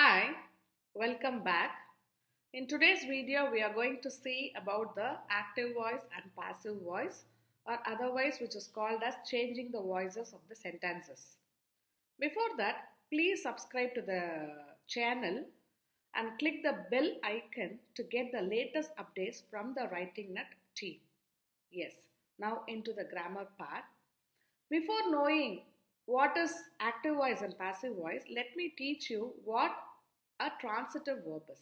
Hi, welcome back. In today's video, we are going to see about the active voice and passive voice, or otherwise which is called as changing the voices of the sentences. Before that, please subscribe to the channel and click the bell icon to get the latest updates from the Writing Nut team. Yes, now into the grammar part. Before knowing what is active voice and passive voice, let me teach you what a transitive verb is.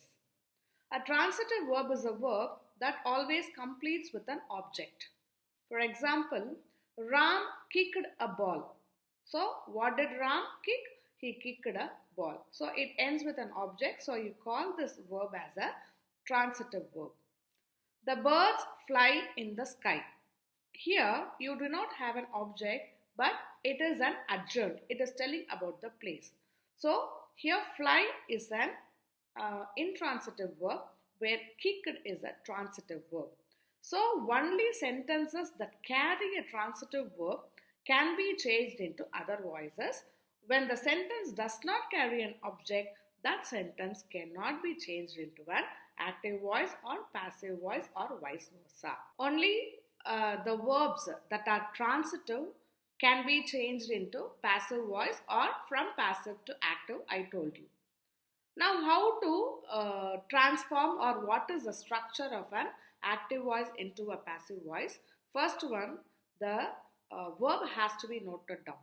A transitive verb is a verb that always completes with an object. For example, Ram kicked a ball. So, what did Ram kick? He kicked a ball. So, it ends with an object. So, you call this verb as a transitive verb. The birds fly in the sky. Here, you do not have an object, but it is an adjunct. It is telling about the place. So, here fly is an intransitive verb, where kicked is a transitive verb. So, only sentences that carry a transitive verb can be changed into other voices. When the sentence does not carry an object, that sentence cannot be changed into an active voice or passive voice or vice versa. Only the verbs that are transitive can be changed into passive voice or from passive to active, I told you. Now, how to transform, or what is the structure of an active voice into a passive voice? First one, the verb has to be noted down,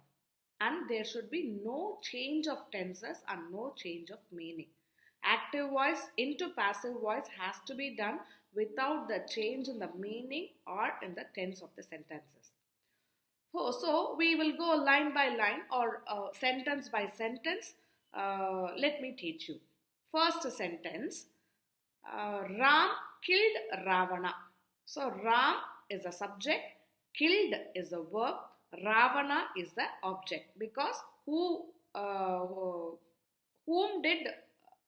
and there should be no change of tenses and no change of meaning. Active voice into passive voice has to be done without the change in the meaning or in the tense of the sentences. So we will go line by line or sentence by sentence. Let me teach you. First sentence, Ram killed Ravana. So Ram is a subject, killed is a verb, Ravana is the object, because whom did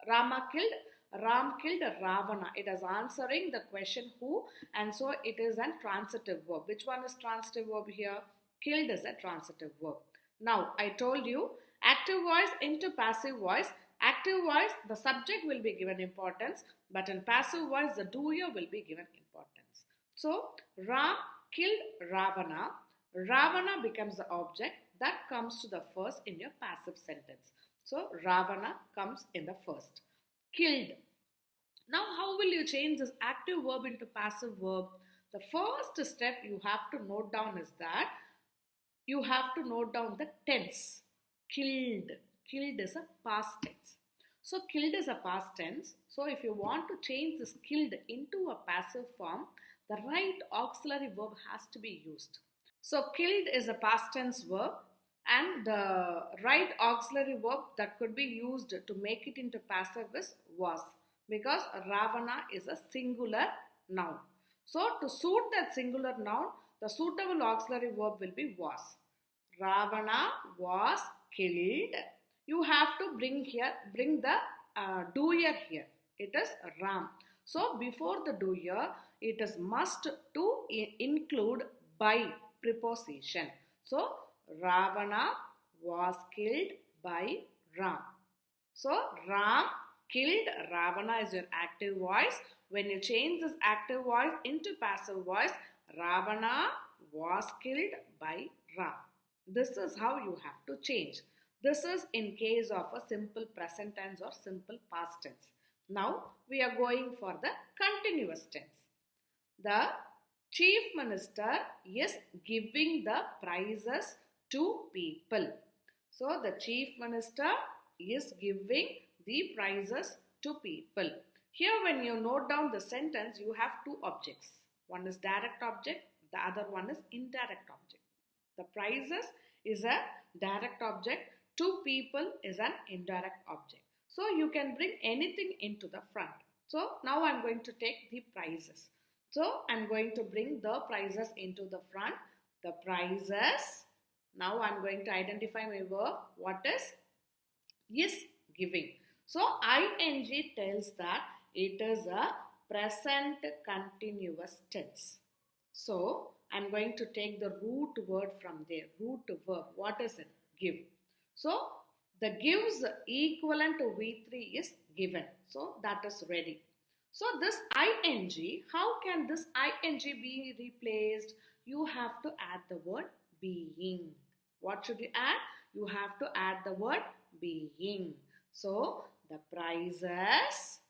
Rama killed? Ram killed Ravana. It is answering the question who, and so it is a transitive verb. Which one is transitive verb here? Killed is a transitive verb. Now, I told you active voice into passive voice. Active voice, the subject will be given importance, but in passive voice, the doer will be given importance. So, Ram killed Ravana. Ravana becomes the object that comes to the first in your passive sentence. So, Ravana comes in the first. Killed. Now, how will you change this active verb into passive verb? The first step you have to note down is that you have to note down the tense. Killed. Killed is a past tense. So, killed is a past tense. So, if you want to change this killed into a passive form, the right auxiliary verb has to be used. So, killed is a past tense verb, and the right auxiliary verb that could be used to make it into passive is was, because Ravana is a singular noun. So, to suit that singular noun, the suitable auxiliary verb will be was. Ravana was killed. You have to bring the doer here. It is Ram. So, before the doer, it is must to include by preposition. So, Ravana was killed by Ram. So, Ram killed Ravana is your active voice. When you change this active voice into passive voice, Ravana was killed by Ram. This is how you have to change. This is in case of a simple present tense or simple past tense. Now, we are going for the continuous tense. The chief minister is giving the prizes to people. So, the chief minister is giving the prizes to people. Here, when you note down the sentence, you have two objects. One is direct object, the other one is indirect object. The prizes is a direct object, to people is an indirect object. So, you can bring anything into the front. So, now I am going to take the prizes. So, I am going to bring the prizes into the front. The prizes. Now, I am going to identify my verb. What is giving. So, ing tells that it is a present continuous tense. So, I am going to take the root word from there. Root verb. What is it? Give. So, The gives equivalent to V3 is given. So that is ready. So this ing, how can this ing be replaced? You have to add the word being. What should you add? You have to add the word being. So the prices,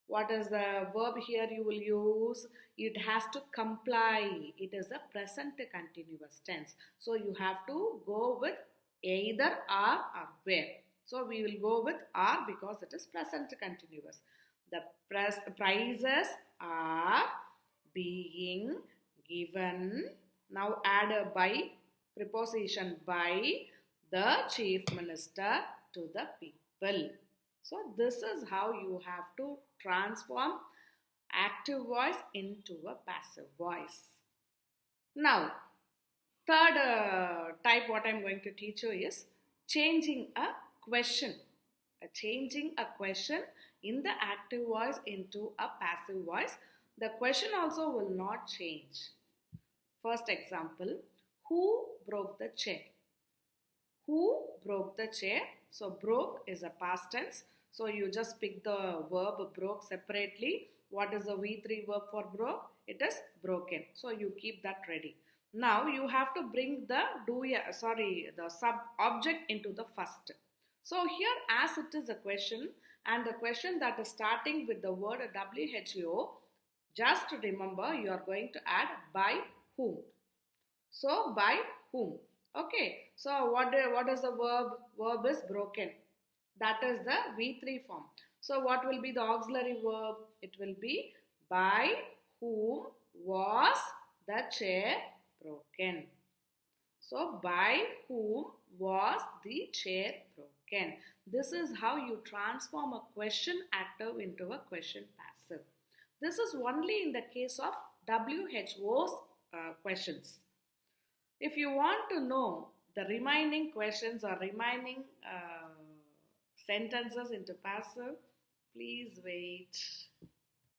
what is the verb here you will use? It has to comply. It is a present continuous tense. So you have to go with either are or where. So we will go with are because it is present continuous. The prices are being given. Now add a by, preposition by the chief minister to the people. So this is how you have to transform active voice into a passive voice. Now, third type what I'm going to teach you is changing a question. Changing a question in the active voice into a passive voice. The question also will not change. First example, who broke the chair? Who broke the chair? So broke is a past tense. So you just pick the verb broke separately. What is the V3 verb for broke? It is broken. So you keep that ready. Now you have to bring the the sub object into the first. So here as it is a question and the question that is starting with the word WHO, just remember you are going to add by whom. So by whom? Okay. So what is the verb? Verb is broken. That is the V3 form. So what will be the auxiliary verb? It will be by whom was the chair broken. So by whom was the chair broken? This is how you transform a question active into a question passive. This is only in the case of WHO's questions. If you want to know the remaining questions or remaining sentences into passive, please wait.